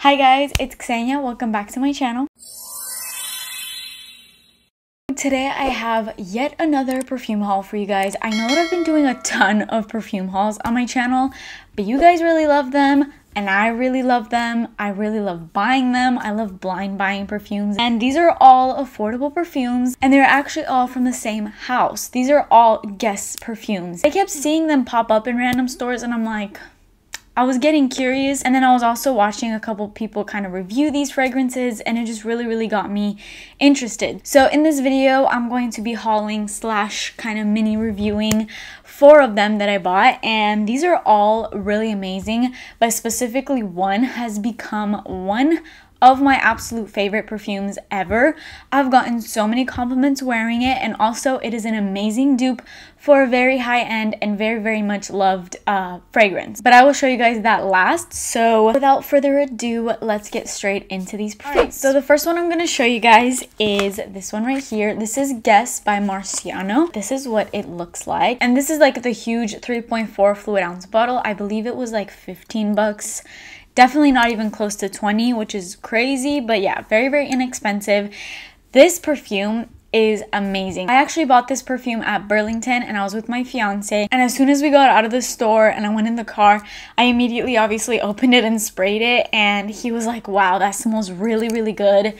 Hi guys, it's Xenia. Welcome back to my channel. Today I have yet another perfume haul for you guys. I know that I've been doing a ton of perfume hauls on my channel, but you guys really love them and I really love them. I really love buying them. I love blind buying perfumes, and these are all affordable perfumes and they're actually all from the same house. These are all Guess perfumes. I kept seeing them pop up in random stores and I'm like, I was getting curious, and then I was also watching a couple people kind of review these fragrances and it just really got me interested. So in this video, I'm going to be hauling slash kind of mini reviewing 4 of them that I bought, and these are all really amazing, but specifically one has become one of my absolute favorite perfumes ever. I've gotten so many compliments wearing it, and also it is an amazing dupe for a very high-end and very much loved fragrance. But I will show you guys that last. So without further ado, let's get straight into these perfumes. Right, so the first one I'm going to show you guys is this one right here. This is Guess by Marciano. This is what it looks like, and this is like the huge 3.4 fluid ounce bottle. I believe it was like 15 bucks. Definitely not even close to 20, which is crazy, but yeah, very inexpensive. This perfume is amazing. I actually bought this perfume at Burlington and I was with my fiance, and as soon as we got out of the store and I went in the car, I immediately obviously opened it and sprayed it, and he was like, wow, that smells really good.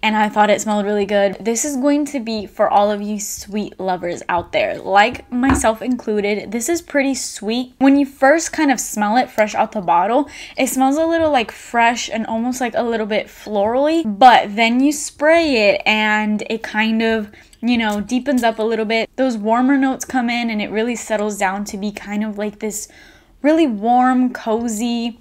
And I thought it smelled really good. This is going to be for all of you sweet lovers out there, like myself included. This is pretty sweet. When you first kind of smell it fresh out the bottle, it smells a little like fresh and almost like a little bit florally, but then you spray it and it kind of, you know, deepens up a little bit. Those warmer notes come in and it really settles down to be kind of like this really warm, cozy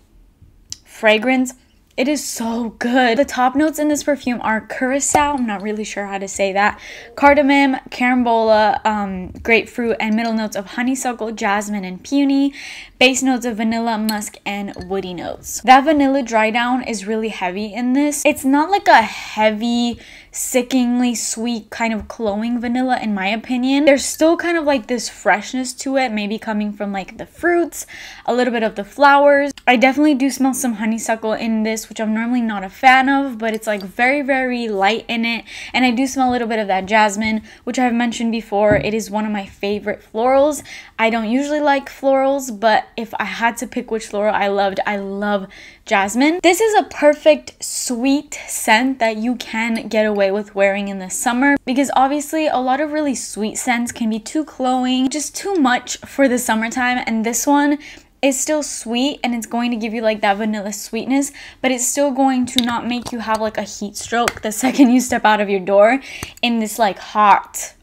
fragrance. It is so good. The top notes in this perfume are curacao, I'm not really sure how to say that, cardamom, carambola, grapefruit, and middle notes of honeysuckle, jasmine, and peony. Base notes of vanilla, musk, and woody notes. That vanilla dry down is really heavy in this. It's not like a heavy, sickeningly sweet kind of cloying vanilla in my opinion. There's still kind of like this freshness to it, maybe coming from like the fruits, a little bit of the flowers. I definitely do smell some honeysuckle in this, which I'm normally not a fan of, but it's like very light in it. And I do smell a little bit of that jasmine, which I've mentioned before. It is one of my favorite florals. I don't usually like florals, but if I had to pick which floral I love jasmine. This is a perfect sweet scent that you can get away with wearing in the summer, because obviously a lot of really sweet scents can be too cloying, just too much for the summertime, and this one is still sweet and it's going to give you like that vanilla sweetness, but it's still going to not make you have like a heat stroke the second you step out of your door in this like hot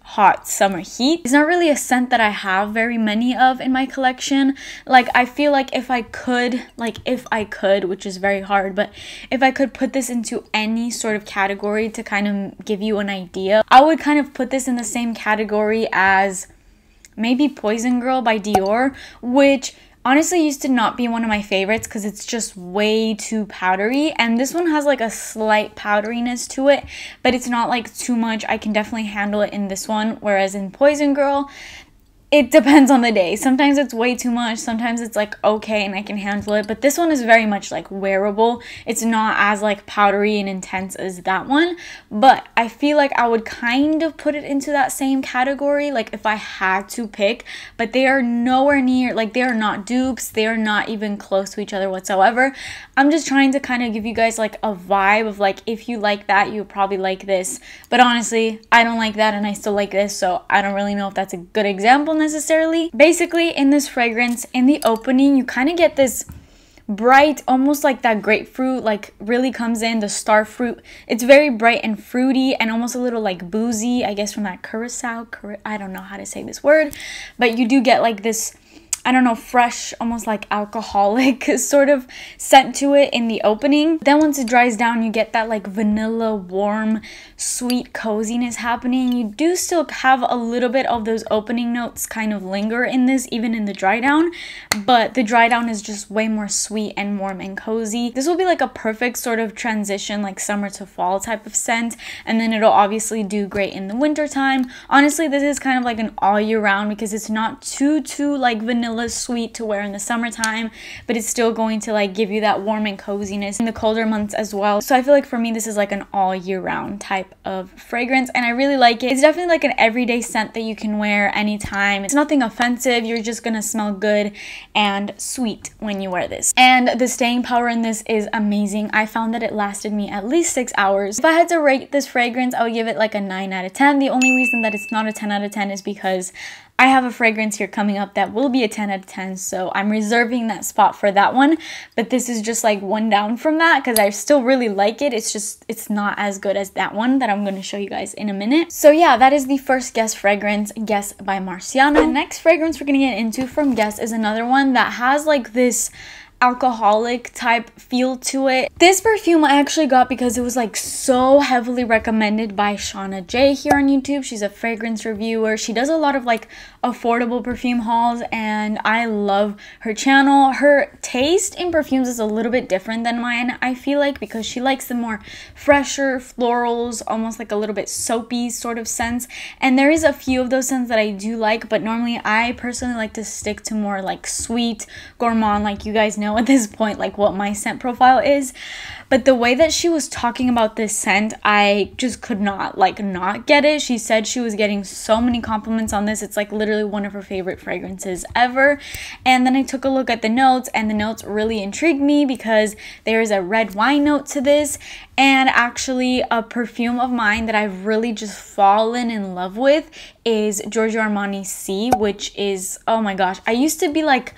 summer heat. It's not really a scent that I have very many of in my collection. Like I feel like if I could, which is very hard, but if I could put this into any sort of category to kind of give you an idea, I would kind of put this in the same category as maybe Poison Girl by Dior, which honestly used to not be one of my favorites because it's just way too powdery, and this one has like a slight powderiness to it, but it's not like too much. I can definitely handle it in this one, whereas in Poison Girl, it depends on the day. Sometimes it's way too much, sometimes it's like okay and I can handle it, but this one is very much like wearable. It's not as like powdery and intense as that one, but I feel like I would kind of put it into that same category like if I had to pick, but they are nowhere near, like they are not dupes, they are not even close to each other whatsoever. I'm just trying to kind of give you guys like a vibe of like, if you like that, you would probably like this, but honestly I don't like that and I still like this, so I don't really know if that's a good example necessarily. Basically in this fragrance, in the opening, you kind of get this bright, almost like that grapefruit like really comes in, the star fruit. It's very bright and fruity and almost a little like boozy, I guess from that curacao. I don't know how to say this word, but you do get like this, I don't know, fresh, almost like alcoholic sort of scent to it in the opening. Then once it dries down, you get that like vanilla, warm, sweet coziness happening. You do still have a little bit of those opening notes kind of linger in this, even in the dry down, but the dry down is just way more sweet and warm and cozy. This will be like a perfect sort of transition, like summer to fall type of scent, and then it'll obviously do great in the winter time. Honestly, this is kind of like an all year round because it's not too like vanilla vanilla sweet to wear in the summertime, but it's still going to like give you that warm and coziness in the colder months as well. So I feel like for me, this is like an all year round type of fragrance, and I really like it. It's definitely like an everyday scent that you can wear anytime. It's nothing offensive. You're just gonna smell good and sweet when you wear this. And the staying power in this is amazing. I found that it lasted me at least 6 hours. If I had to rate this fragrance, I would give it like a 9 out of 10. The only reason that it's not a 10 out of 10 is because I have a fragrance here coming up that will be a 10 out of 10, so I'm reserving that spot for that one. But this is just like one down from that because I still really like it. It's just, it's not as good as that one that I'm going to show you guys in a minute. So yeah, that is the first Guess fragrance, Guess by Marciano. The next fragrance we're going to get into from Guess is another one that has like this alcoholic type feel to it. This perfume I actually got because it was like so heavily recommended by Shauna J here on YouTube. She's a fragrance reviewer. She does a lot of like affordable perfume hauls, and I love her channel. Her taste in perfumes is a little bit different than mine, I feel like, because she likes the more fresher florals, almost like a little bit soapy sort of scents. And there is a few of those scents that I do like, but normally I personally like to stick to more like sweet, gourmand, like you guys know at this point like what my scent profile is. But the way that she was talking about this scent, I just could not get it. She said she was getting so many compliments on this. It's like literally one of her favorite fragrances ever. And then I took a look at the notes, and the notes really intrigued me because there is a red wine note to this, and actually a perfume of mine that I've really just fallen in love with is Giorgio Armani C, which is, oh my gosh, I used to be like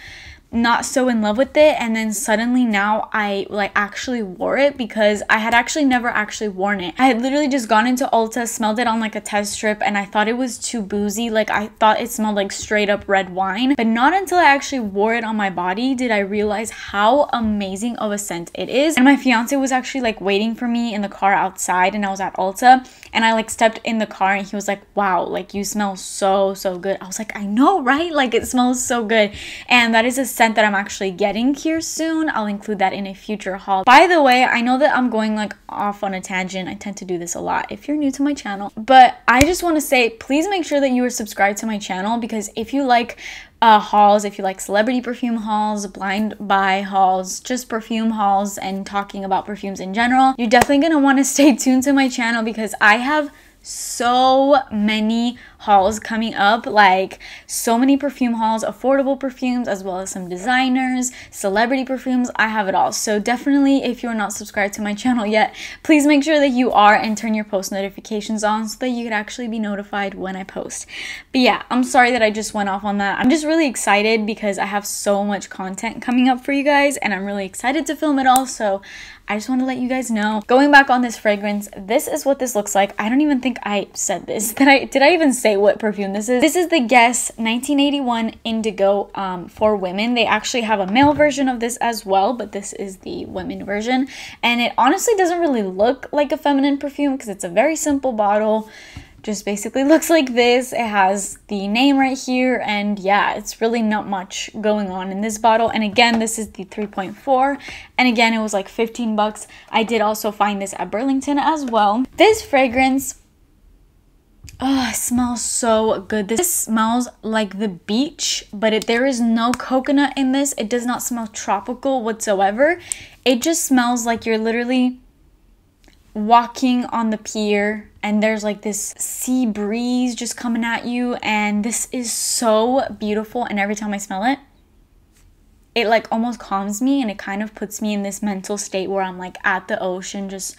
not so in love with it, and then suddenly now I like actually wore it because I had actually never actually worn it. I had literally just gone into Ulta, smelled it on like a test strip, and I thought it was too boozy. Like I thought it smelled like straight up red wine, but not until I actually wore it on my body did I realize how amazing of a scent it is. And my fiance was actually like waiting for me in the car outside, and I was at Ulta, and I like stepped in the car and he was like, wow, like you smell so good. I was like, I know, right? Like it smells so good. And that is a scent that I'm actually getting here soon. I'll include that in a future haul. By the way, I know that I'm going like off on a tangent. I tend to do this a lot if you're new to my channel, but I just want to say, please make sure that you are subscribed to my channel, because if you like hauls, if you like celebrity perfume hauls, blind buy hauls, just perfume hauls, and talking about perfumes in general, you're definitely going to want to stay tuned to my channel because I have so many hauls coming up, like so many perfume hauls, affordable perfumes, as well as some designers, celebrity perfumes. I have it all. So definitely, if you're not subscribed to my channel yet, please make sure that you are, and turn your post notifications on so that you could actually be notified when I post. But yeah, I'm sorry that I just went off on that. I'm just really excited because I have so much content coming up for you guys, and I'm really excited to film it all. So I just want to let you guys know. Going back on this fragrance, this is what this looks like. I don't even think I said this. Did I even say what perfume this is? This is the Guess 1981 Indigo for women. They actually have a male version of this as well, but this is the women version. And it honestly doesn't really look like a feminine perfume because it's a very simple bottle. Just basically looks like this. It has the name right here, and yeah, it's really not much going on in this bottle. And again, this is the 3.4, and again, it was like 15 bucks. I did also find this at Burlington as well. This fragrance, oh, it smells so good. This smells like the beach, but there is no coconut in this. It does not smell tropical whatsoever. It just smells like you're literally walking on the pier and there's like this sea breeze just coming at you, and this is so beautiful. And every time I smell it, it like almost calms me, and it kind of puts me in this mental state where I'm like at the ocean, just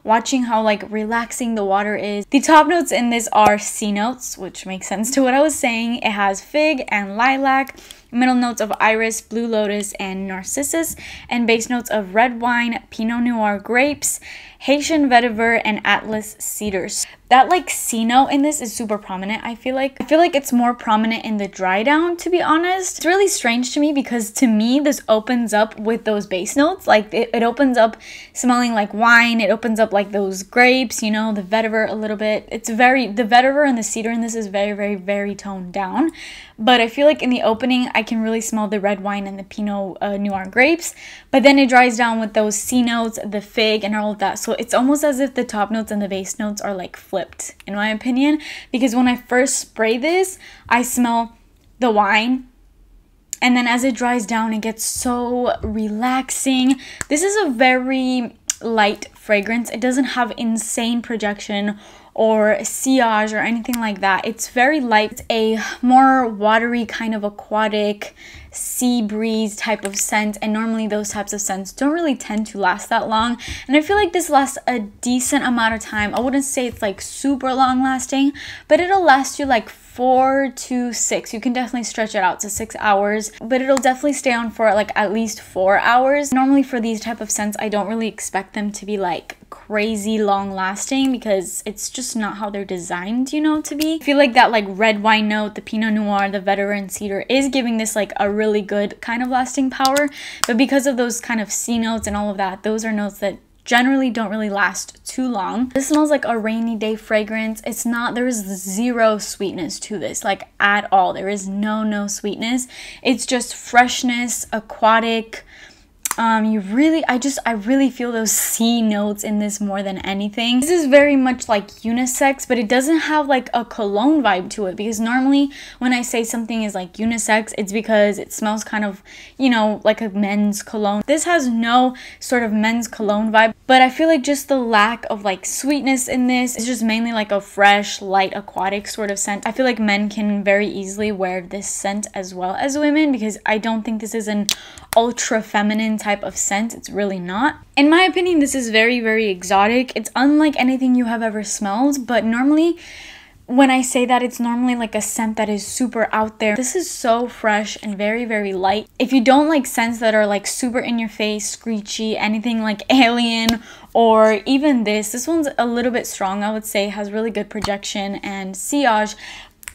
watching how like relaxing the water is. The top notes in this are C notes, which makes sense to what I was saying. It has fig and lilac, middle notes of iris, blue lotus, and narcissus, and base notes of red wine, Pinot Noir grapes, Haitian vetiver, and Atlas cedars. That like C note in this is super prominent. I feel like it's more prominent in the dry down, to be honest. It's really strange to me because to me this opens up with those base notes. Like it opens up smelling like wine. It opens up like those grapes, you know, the vetiver a little bit. It's very, the vetiver and the cedar in this is very toned down. But I feel like in the opening, I can really smell the red wine and the Pinot Noir grapes. But then it dries down with those C notes, the fig, and all of that. So it's almost as if the top notes and the base notes are like flipped, in my opinion. Because when I first spray this, I smell the wine. and then as it dries down, it gets so relaxing. This is a very light fragrance. It doesn't have insane projection or sillage or anything like that. It's very light. It's a more watery, kind of aquatic, sea breeze type of scent, and normally those types of scents don't really tend to last that long, and I feel like this lasts a decent amount of time. I wouldn't say it's like super long lasting, but it'll last you like 4 to 6. You can definitely stretch it out to 6 hours, but it'll definitely stay on for like at least 4 hours. Normally for these type of scents, I don't really expect them to be like crazy long lasting because it's just not how they're designed, you know, to be. I feel like that like red wine note, the Pinot Noir, the veteran cedar is giving this like a really good kind of lasting power, but because of those kind of C notes and all of that, those are notes that generally don't really last too long. This smells like a rainy day fragrance. It's not, there is zero sweetness to this, like at all. There is no sweetness. It's just freshness, aquatic. I really feel those C notes in this more than anything. This is very much like unisex, but it doesn't have like a cologne vibe to it, because normally when I say something is like unisex, it's because it smells kind of, you know, like a men's cologne. This has no sort of men's cologne vibe, but I feel like just the lack of like sweetness in this is just mainly like a fresh, light, aquatic sort of scent. I feel like men can very easily wear this scent as well as women, because I don't think this is an ultra feminine type of scent. It's really not. In my opinion, this is very exotic. It's unlike anything you have ever smelled, but normally when I say that, it's normally like a scent that is super out there. This is so fresh and very light. If you don't like scents that are like super in your face, screechy, anything like Alien, or even this one's a little bit strong, I would say, has really good projection and sillage.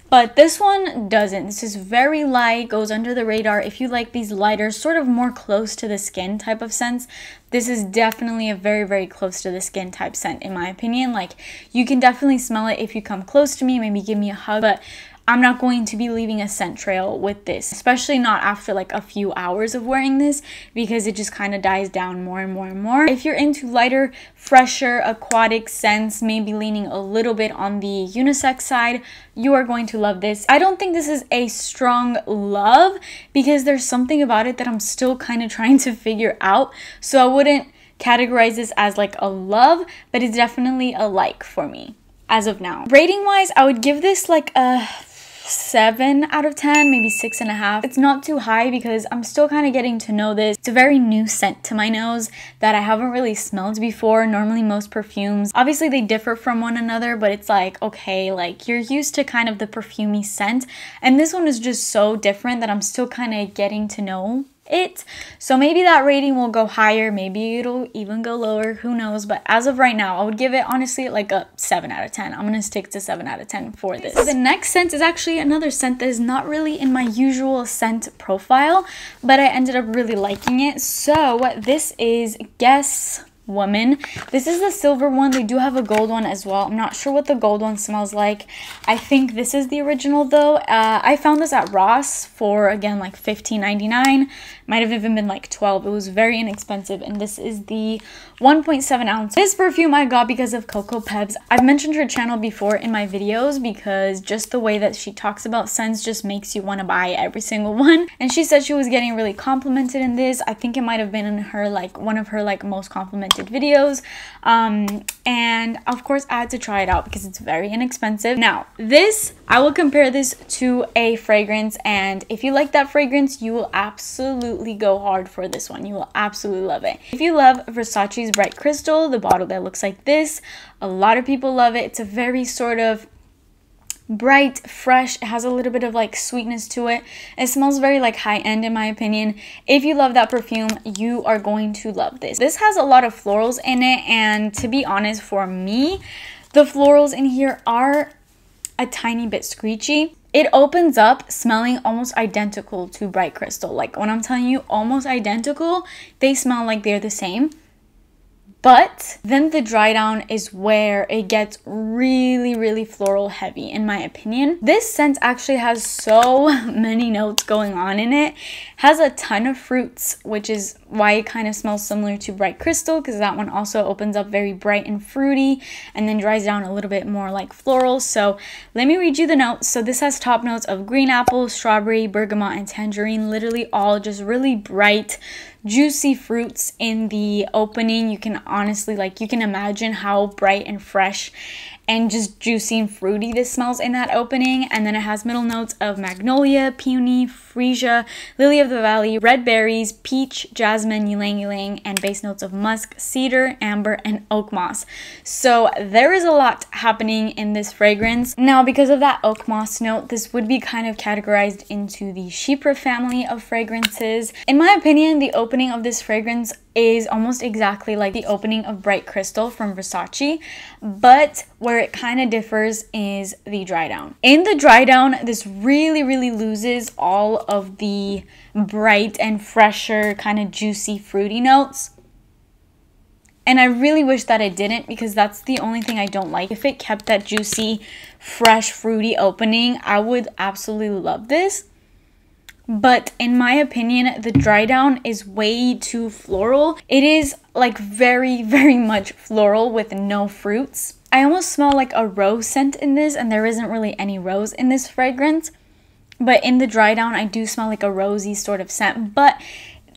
But this one doesn't. This is very light, goes under the radar. If you like these lighter, sort of more close to the skin type of scents, this is definitely a very close to the skin type scent, in my opinion. Like, you can definitely smell it if you come close to me, maybe give me a hug, but I'm not going to be leaving a scent trail with this, especially not after like a few hours of wearing this, because it just kind of dies down more and more. If you're into lighter, fresher, aquatic scents, maybe leaning a little bit on the unisex side, you are going to love this. I don't think this is a strong love, because there's something about it that I'm still kind of trying to figure out. So I wouldn't categorize this as like a love, but it's definitely a like for me as of now. Rating wise, I would give this like a 7 out of 10, maybe 6.5. It's not too high because I'm still kind of getting to know this. It's a very new scent to my nose that I haven't really smelled before. Normally most perfumes, obviously they differ from one another, but it's like, okay, like you're used to kind of the perfumey scent, and this one is just so different that I'm still kind of getting to know it. So maybe that rating will go higher, maybe it'll even go lower, who knows. But as of right now, I would give it honestly like a 7 out of 10. I'm gonna stick to 7 out of 10 for this. So the next scent is actually another scent that is not really in my usual scent profile, but I ended up really liking it. So this is Guess Woman. This is the silver one. They do have a gold one as well. I'm not sure what the gold one smells like. I think this is the original though. I found this at Ross for, again, like $15.99. Might have even been like $12. It was very inexpensive, and this is the 1.7 ounce. This perfume I got because of Coco Peps. I've mentioned her channel before in my videos because just the way that she talks about scents just makes you want to buy every single one. And she said she was getting really complimented in this. I think it might have been in her like one of her like most complimented videos. And of course I had to try it out because it's very inexpensive. Now this, I will compare this to a fragrance, and if you like that fragrance, you will absolutely go hard for this one. You will absolutely love it. If you love Versace's Bright Crystal, the bottle that looks like this, a lot of people love it. It's a very sort of bright, fresh. It has a little bit of like sweetness to it. It smells very like high-end in my opinion. If you love that perfume, you are going to love this. This has a lot of florals in it, and to be honest, for me, the florals in here are a tiny bit screechy. It opens up smelling almost identical to Bright Crystal. Like when I'm telling you almost identical, they smell like they're the same. But then the dry down is where it gets really, really floral heavy, in my opinion. This scent actually has so many notes going on in it. Has a ton of fruits, which is why it kind of smells similar to Bright Crystal, because that one also opens up very bright and fruity and then dries down a little bit more like floral. So let me read you the notes. So this has top notes of green apple, strawberry, bergamot, and tangerine. Literally all just really bright, juicy fruits in the opening. You can honestly, like, you can imagine how bright and fresh and just juicy and fruity this smells in that opening. And then it has middle notes of magnolia, peony, freesia, lily of the valley, red berries, peach, jasmine, ylang ylang, and base notes of musk, cedar, amber, and oak moss. So there is a lot happening in this fragrance. Now, because of that oak moss note, this would be kind of categorized into the Chypre family of fragrances. In my opinion, the opening of this fragrance is almost exactly like the opening of Bright Crystal from Versace, but where it kind of differs is the dry down. In the dry down, this really, really loses all of the bright and fresher kind of juicy fruity notes. And I really wish that it didn't, because that's the only thing I don't like. If it kept that juicy, fresh, fruity opening, I would absolutely love this. But in my opinion, the dry down is way too floral. It is like very, very much floral with no fruits. I almost smell like a rose scent in this, and there isn't really any rose in this fragrance. But in the dry down, I do smell like a rosy sort of scent. But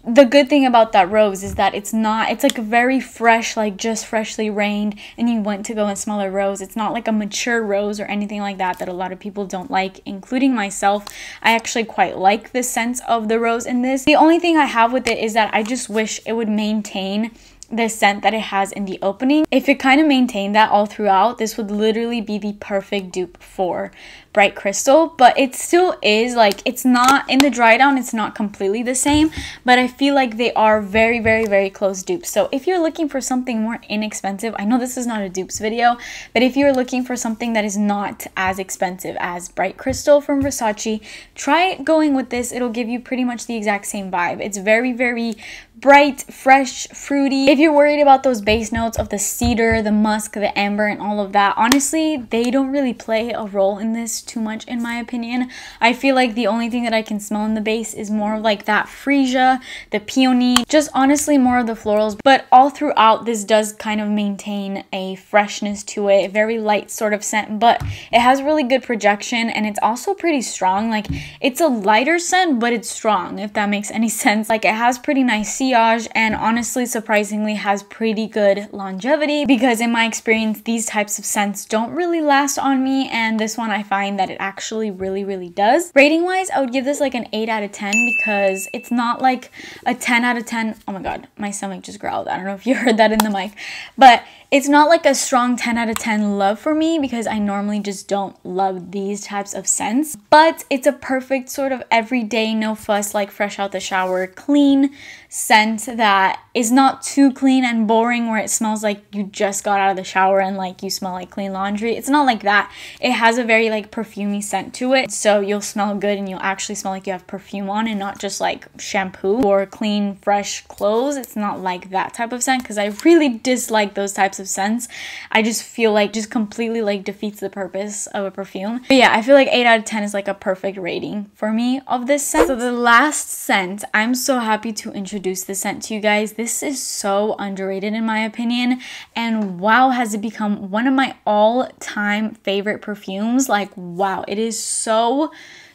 the good thing about that rose is that it's like a very fresh, like just freshly rained and you went to go and smell a rose. It's not like a mature rose or anything like that a lot of people don't like, including myself. I actually quite like the sense of the rose in this. The only thing I have with it is that I just wish it would maintain the scent that it has in the opening. If it kind of maintained that all throughout, this would literally be the perfect dupe for Bright Crystal. But it still is, like, it's not, in the dry down, it's not completely the same, but I feel like they are very, very, very close dupes. So if you're looking for something more inexpensive, I know this is not a dupes video, but if you're looking for something that is not as expensive as Bright Crystal from Versace, try going with this. It'll give you pretty much the exact same vibe. It's very, very bright, fresh, fruity. If you're worried about those base notes of the cedar, the musk, the amber, and all of that, honestly, they don't really play a role in this too much, in my opinion. I feel like the only thing that I can smell in the base is more of like that freesia, the peony, just honestly more of the florals. But all throughout, this does kind of maintain a freshness to it, a very light sort of scent, but it has really good projection, and it's also pretty strong. Like, it's a lighter scent, but it's strong, if that makes any sense. Like, it has pretty nice sillage, and honestly, surprisingly, has pretty good longevity, because in my experience, these types of scents don't really last on me, and this one I find that it actually really, really does. Rating wise, I would give this like an 8 out of 10, because it's not like a 10 out of 10. Oh my god, my stomach just growled. I don't know if you heard that in the mic, but it's not like a strong 10 out of 10 love for me, because I normally just don't love these types of scents. But it's a perfect sort of everyday, no fuss, like fresh out the shower, clean scent that is not too clean and boring where it smells like you just got out of the shower and like you smell like clean laundry. It's not like that. It has a very like perfumey scent to it, so you'll smell good and you'll actually smell like you have perfume on and not just like shampoo or clean fresh clothes. It's not like that type of scent, because I really dislike those types of scents. I just feel like just completely like defeats the purpose of a perfume. But yeah, I feel like 8 out of 10 is like a perfect rating for me of this scent. So the last scent, I'm so happy to introduce this scent to you guys. This is so underrated in my opinion, and wow, has it become one of my all-time favorite perfumes. Like, wow, it is so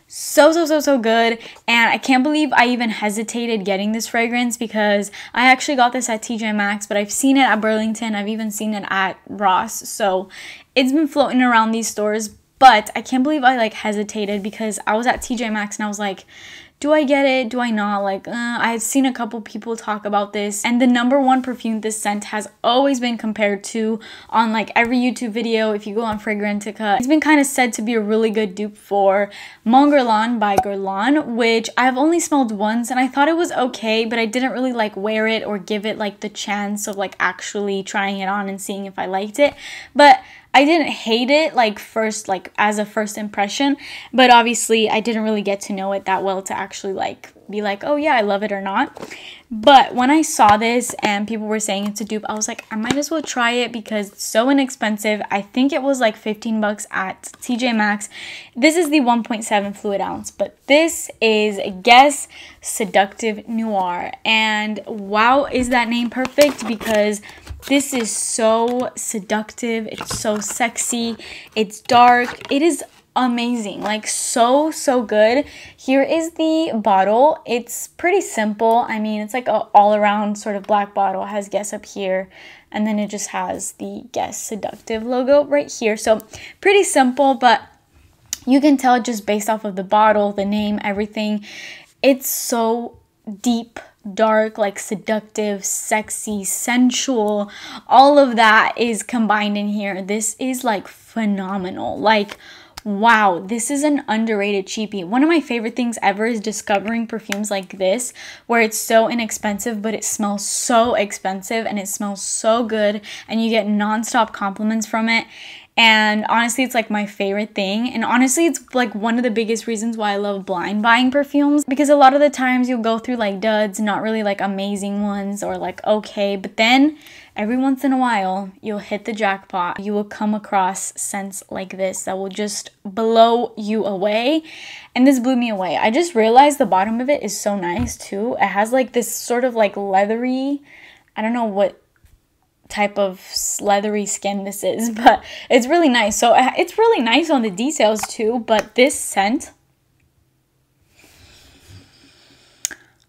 good, and I can't believe I even hesitated getting this fragrance, because I actually got this at TJ Maxx, but I've seen it at Burlington, I've even seen it at Ross, so it's been floating around these stores. But I can't believe I like hesitated, because I was at TJ Maxx and I was like, do I get it? Do I not? Like, I had seen a couple people talk about this, and the #1 perfume this scent has always been compared to on like every YouTube video. If you go on Fragrantica, it's been kind of said to be a really good dupe for Mon Guerlain by Guerlain, which I've only smelled once and I thought it was okay, but I didn't really like wear it or give it like the chance of like actually trying it on and seeing if I liked it. But I didn't hate it like first, like as a first impression, but obviously I didn't really get to know it that well to actually like be like, oh yeah, I love it or not. But when I saw this and people were saying it's a dupe, I was like, I might as well try it because it's so inexpensive. I think it was like 15 bucks at TJ Maxx. This is the 1.7 fluid ounce, but this is Guess Seductive Noir. And wow, is that name perfect, because this is so seductive. It's so sexy. It's dark. It is amazing, like so good. Here is the bottle. It's pretty simple. I mean, it's like a all-around sort of black bottle. It has Guess up here, and then it just has the Guess Seductive logo right here. So pretty simple, but you can tell just based off of the bottle, the name, everything. It's so deep, dark, like seductive, sexy, sensual. All of that is combined in here. This is like phenomenal. Like, wow, this is an underrated cheapie. One of my favorite things ever is discovering perfumes like this, where it's so inexpensive, but it smells so expensive and it smells so good, and you get non-stop compliments from it. And honestly, it's like my favorite thing. And honestly, it's like one of the biggest reasons why I love blind buying perfumes, because a lot of the times you'll go through like duds, not really like amazing ones or like okay, but then every once in a while you'll hit the jackpot. You will come across scents like this that will just blow you away. And this blew me away. I just realized the bottom of it is so nice too. It has like this sort of like leathery, I don't know what type of leathery skin this is, but it's really nice. So it's really nice on the details too. But this scent,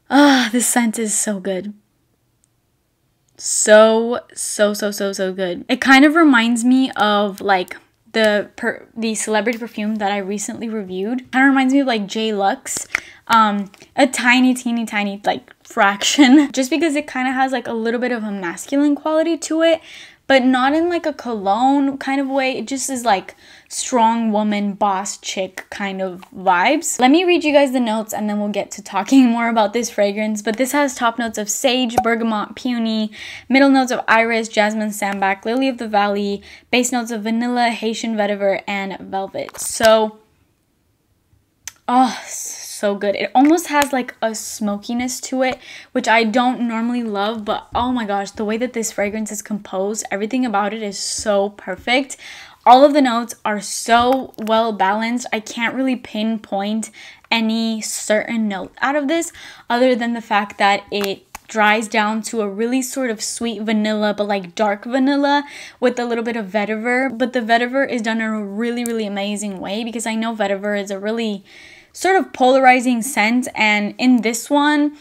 this scent is so good. So good. It kind of reminds me of like the celebrity perfume that I recently reviewed. Kind of reminds me of like J Lux, a tiny like fraction, just because it kind of has like a little bit of a masculine quality to it, but not in like a cologne kind of way. It just is like strong woman, boss chick kind of vibes. Let me read you guys the notes and then we'll get to talking more about this fragrance. But this has top notes of sage, bergamot, peony, middle notes of iris, jasmine, sambac, lily of the valley, base notes of vanilla, Haitian vetiver, and velvet. So, oh, so good. It almost has like a smokiness to it, which I don't normally love, but oh my gosh, the way that this fragrance is composed, everything about it is so perfect. All of the notes are so well balanced. I can't really pinpoint any certain note out of this other than the fact that it dries down to a really sort of sweet vanilla, but like dark vanilla with a little bit of vetiver. But the vetiver is done in a really amazing way, because I know vetiver is a really sort of polarizing scent, and in this one,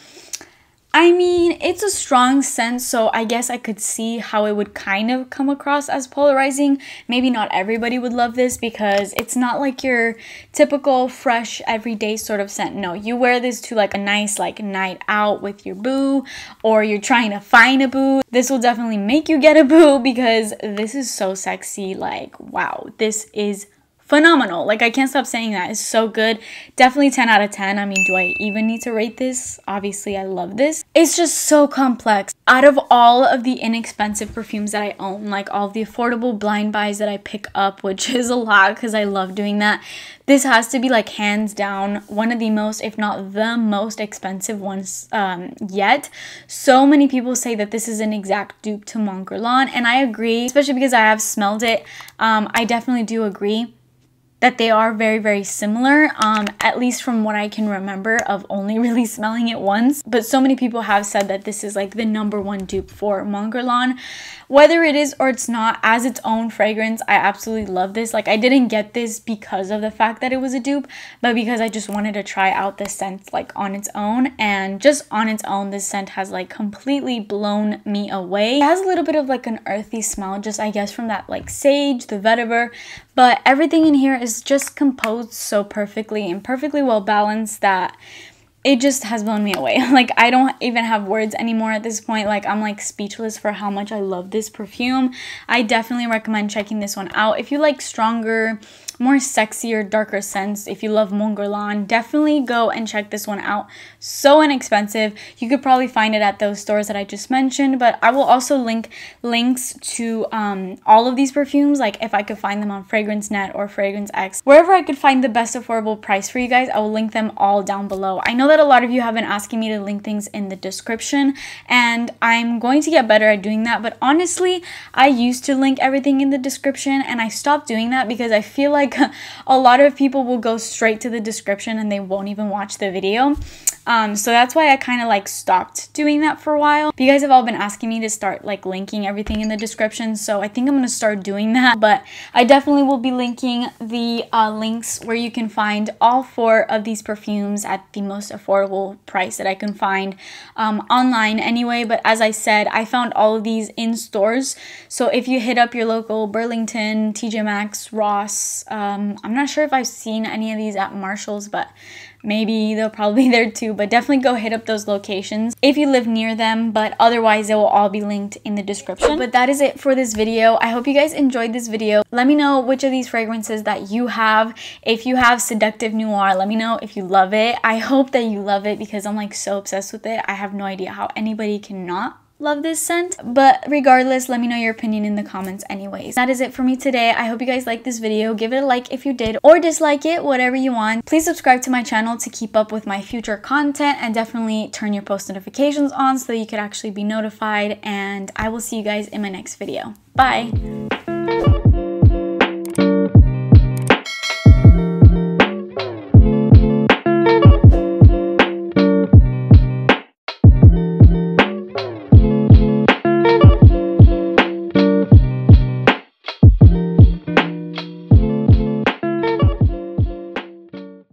I mean, it's a strong scent, so I guess I could see how it would kind of come across as polarizing. Maybe not everybody would love this because it's not like your typical fresh everyday sort of scent. No, you wear this to like a nice like night out with your boo, or you're trying to find a boo. This will definitely make you get a boo because this is so sexy. Like, wow, this is phenomenal. Like, I can't stop saying that. It's so good. Definitely 10 out of 10. I mean, do I even need to rate this? Obviously, I love this. It's just so complex. Out of all of the inexpensive perfumes that I own, like all of the affordable blind buys that I pick up, which is a lot because I love doing that, this has to be like hands down one of the most, if not the most expensive ones yet. So many people say that this is an exact dupe to Guerlain, and I agree, especially because I have smelled it. I definitely do agree that they are very similar, at least from what I can remember of only really smelling it once. But so many people have said that this is like the #1 dupe for Guerlain. Whether it is or it's not, as its own fragrance, I absolutely love this. Like, I didn't get this because of the fact that it was a dupe, but because I just wanted to try out this scent like on its own. And just on its own, this scent has like completely blown me away. It has a little bit of like an earthy smell, just I guess from that like sage, the vetiver, but everything in here is just composed so perfectly and perfectly well balanced that it just has blown me away. Like, I don't even have words anymore at this point. Like, I'm like speechless for how much I love this perfume. I definitely recommend checking this one out. If you like stronger, more sexier, darker scents. If you love Mon Guerlain, definitely go and check this one out. So inexpensive. You could probably find it at those stores that I just mentioned, but I will also link links to all of these perfumes, like if I could find them on Fragrance Net or Fragrance X, wherever I could find the best affordable price for you guys, I will link them all down below. I know that a lot of you have been asking me to link things in the description, and I'm going to get better at doing that, but honestly, I used to link everything in the description, and I stopped doing that because I feel like a lot of people will go straight to the description and they won't even watch the video. So that's why I kind of like stopped doing that for a while. But you guys have all been asking me to start like linking everything in the description, so I think I'm gonna start doing that. But I definitely will be linking the links where you can find all 4 of these perfumes at the most affordable price that I can find online anyway. But as I said, I found all of these in stores, so if you hit up your local Burlington, TJ Maxx, Ross, I'm not sure if I've seen any of these at Marshall's, but maybe they'll probably be there too. But definitely go hit up those locations if you live near them, but otherwise they will all be linked in the description. But that is it for this video. I hope you guys enjoyed this video. Let me know which of these fragrances that you have. If you have Seductive Noir, let me know if you love it. I hope that you love it because I'm like so obsessed with it. I have no idea how anybody cannot love this scent, but regardless, let me know your opinion in the comments anyways. That is it for me today. I hope you guys liked this video. Give it a like if you did, or dislike it, whatever you want. Please subscribe to my channel to keep up with my future content, and definitely turn your post notifications on so that you could actually be notified, and I will see you guys in my next video. Bye!